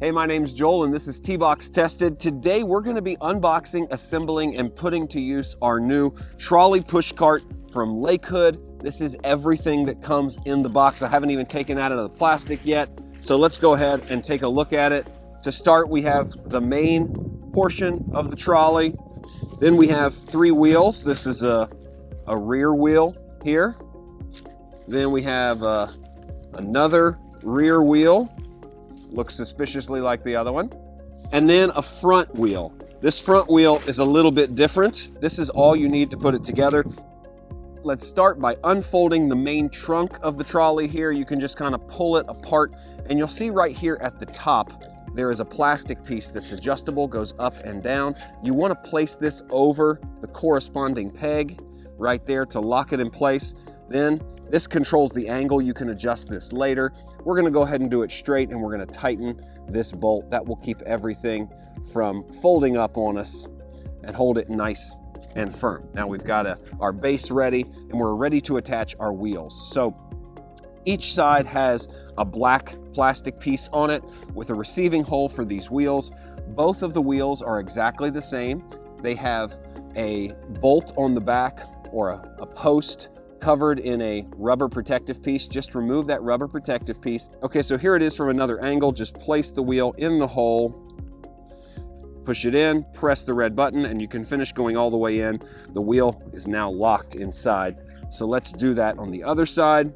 Hey, my name's Joel and this is T-Box Tested. Today we're going to be unboxing, assembling, and putting to use our new trolley push cart from Lakehood. This is everything that comes in the box. I haven't even taken out of the plastic yet. So let's go ahead and take a look at it. To start, we have the main portion of the trolley. Then we have 3 wheels. This is a rear wheel here. Then we have another rear wheel. Looks suspiciously like the other one. And then a front wheel. This front wheel is a little bit different. This is all you need to put it together. Let's start by unfolding the main trunk of the trolley here. You can just kind of pull it apart, and you'll see right here at the top, there is a plastic piece that's adjustable, goes up and down. You want to place this over the corresponding peg right there to lock it in place. Then this controls the angle. You can adjust this later. We're going to go ahead and do it straight, and we're going to tighten this bolt. That will keep everything from folding up on us and hold it nice and firm. Now we've got our base ready, and we're ready to attach our wheels. So each side has a black plastic piece on it with a receiving hole for these wheels. Both of the wheels are exactly the same. They have a bolt on the back or a post covered in a rubber protective piece. Just remove that rubber protective piece. Okay, so here it is from another angle. Just place the wheel in the hole, push it in, press the red button, and you can finish going all the way in. The wheel is now locked inside. So let's do that on the other side.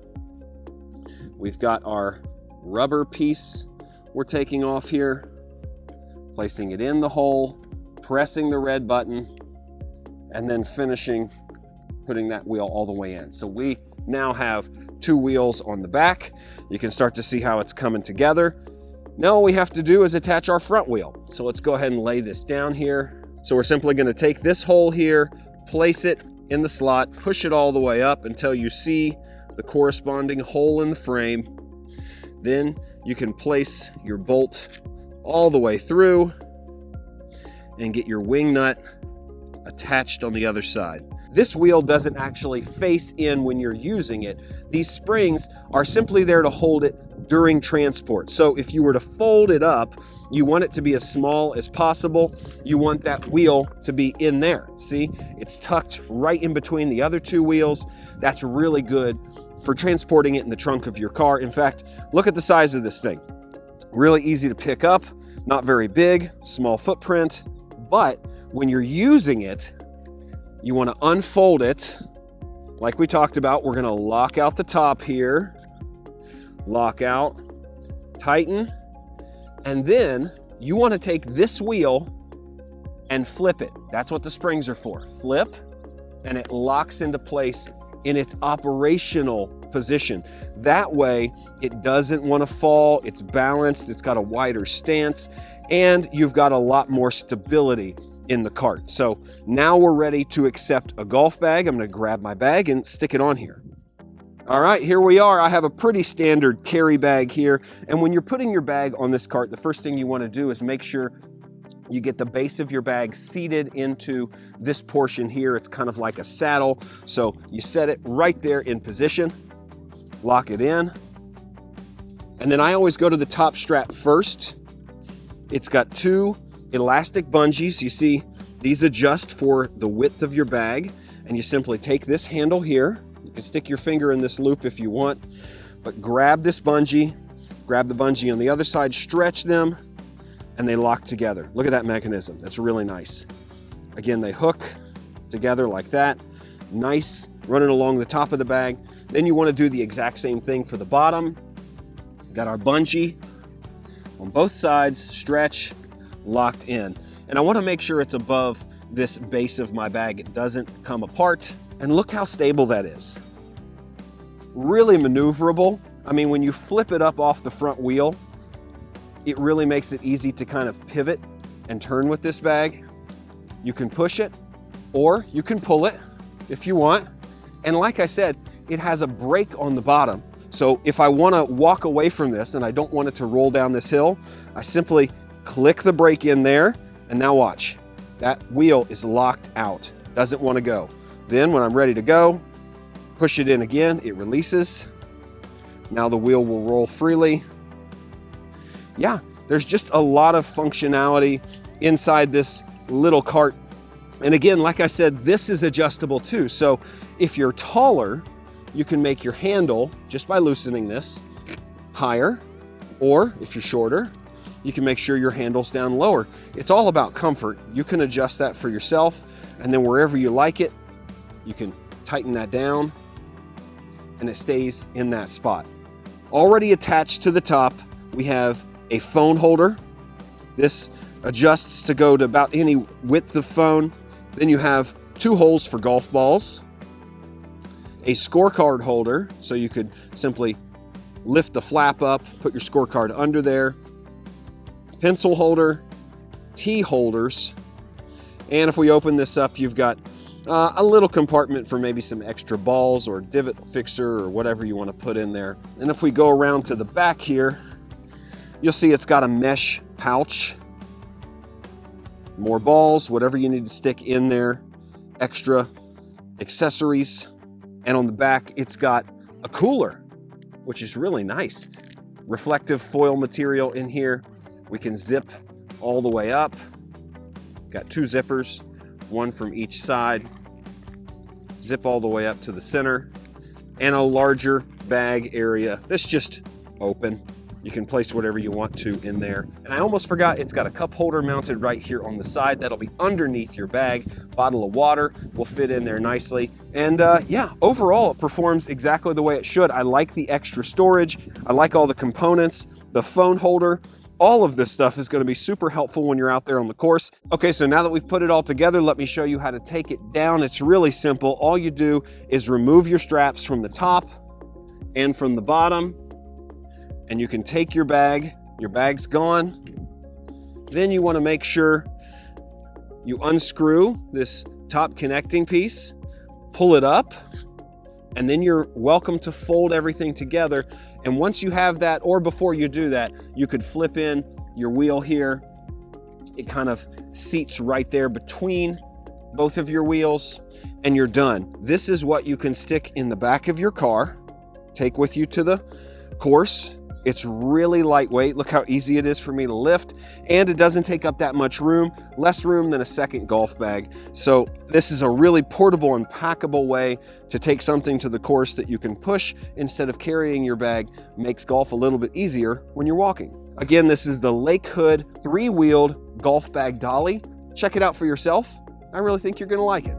We've got our rubber piece we're taking off here, placing it in the hole, pressing the red button, and then finishing putting that wheel all the way in. So we now have 2 wheels on the back. You can start to see how it's coming together. Now all we have to do is attach our front wheel. So let's go ahead and lay this down here. So we're simply going to take this hole here, place it in the slot, push it all the way up until you see the corresponding hole in the frame. Then you can place your bolt all the way through and get your wing nut attached on the other side. This wheel doesn't actually face in when you're using it. These springs are simply there to hold it during transport. So if you were to fold it up, you want it to be as small as possible. You want that wheel to be in there. See, it's tucked right in between the other 2 wheels. That's really good for transporting it in the trunk of your car. In fact, look at the size of this thing. Really easy to pick up, not very big, small footprint, but when you're using it, you want to unfold it like we talked about. We're going to lock out the top here, lock out, tighten, and then you want to take this wheel and flip it. That's what the springs are for. Flip, and it locks into place in its operational position. That way it doesn't want to fall, it's balanced, it's got a wider stance, and you've got a lot more stability in the cart. So now we're ready to accept a golf bag. I'm going to grab my bag and stick it on here. All right, here we are. I have a pretty standard carry bag here. And when you're putting your bag on this cart, the first thing you want to do is make sure you get the base of your bag seated into this portion here. It's kind of like a saddle. So you set it right there in position, lock it in. And then I always go to the top strap first. It's got 2 elastic bungees. You see, these adjust for the width of your bag, and you simply take this handle here. You can stick your finger in this loop if you want, but grab this bungee, grab the bungee on the other side, stretch them, and they lock together. Look at that mechanism. That's really nice. Again, they hook together like that. Nice, running along the top of the bag. Then you want to do the exact same thing for the bottom. Got our bungee on both sides, stretch, locked in. And I want to make sure it's above this base of my bag. It doesn't come apart. And look how stable that is. Really maneuverable. I mean, when you flip it up off the front wheel, it really makes it easy to kind of pivot and turn with this bag. You can push it or you can pull it if you want. And like I said, it has a brake on the bottom. So if I want to walk away from this and I don't want it to roll down this hill, I simply click the brake in there, and now watch. That wheel is locked out, doesn't want to go. Then when I'm ready to go, push it in again, it releases. Now the wheel will roll freely. Yeah, There's just a lot of functionality inside this little cart. And again, like I said, this is adjustable too. So if you're taller, you can make your handle, just by loosening this, higher, or if you're shorter, you can make sure your handle's down lower. It's all about comfort. You can adjust that for yourself, and then wherever you like it, you can tighten that down, and it stays in that spot. Already attached to the top, we have a phone holder. This adjusts to go to about any width of phone. Then you have 2 holes for golf balls, a scorecard holder, so you could simply lift the flap up, put your scorecard under there, pencil holder, tee holders, and if we open this up, you've got a little compartment for maybe some extra balls or divot fixer or whatever you want to put in there. And if we go around to the back here, you'll see it's got a mesh pouch, more balls, whatever you need to stick in there, extra accessories. And on the back, it's got a cooler, which is really nice. Reflective foil material in here. We can zip all the way up. Got 2 zippers, one from each side. Zip all the way up to the center. And a larger bag area that's just open. You can place whatever you want to in there. And I almost forgot, it's got a cup holder mounted right here on the side. That'll be underneath your bag. Bottle of water will fit in there nicely. And yeah, overall it performs exactly the way it should. I like the extra storage. I like all the components, the phone holder. All of this stuff is going to be super helpful when you're out there on the course. Okay, so now that we've put it all together, let me show you how to take it down. It's really simple. All you do is remove your straps from the top and from the bottom, and you can take your bag's gone. Then you want to make sure you unscrew this top connecting piece, pull it up, and then you're welcome to fold everything together. And once you have that, or before you do that, you could flip in your wheel here. It kind of seats right there between both of your wheels, and you're done. This is what you can stick in the back of your car, take with you to the course. It's really lightweight. Look how easy it is for me to lift, and it doesn't take up that much room, less room than a second golf bag. So this is a really portable and packable way to take something to the course that you can push instead of carrying your bag. Makes golf a little bit easier when you're walking. Again, this is the Lakehood 3-wheeled golf bag dolly. Check it out for yourself. I really think you're gonna like it.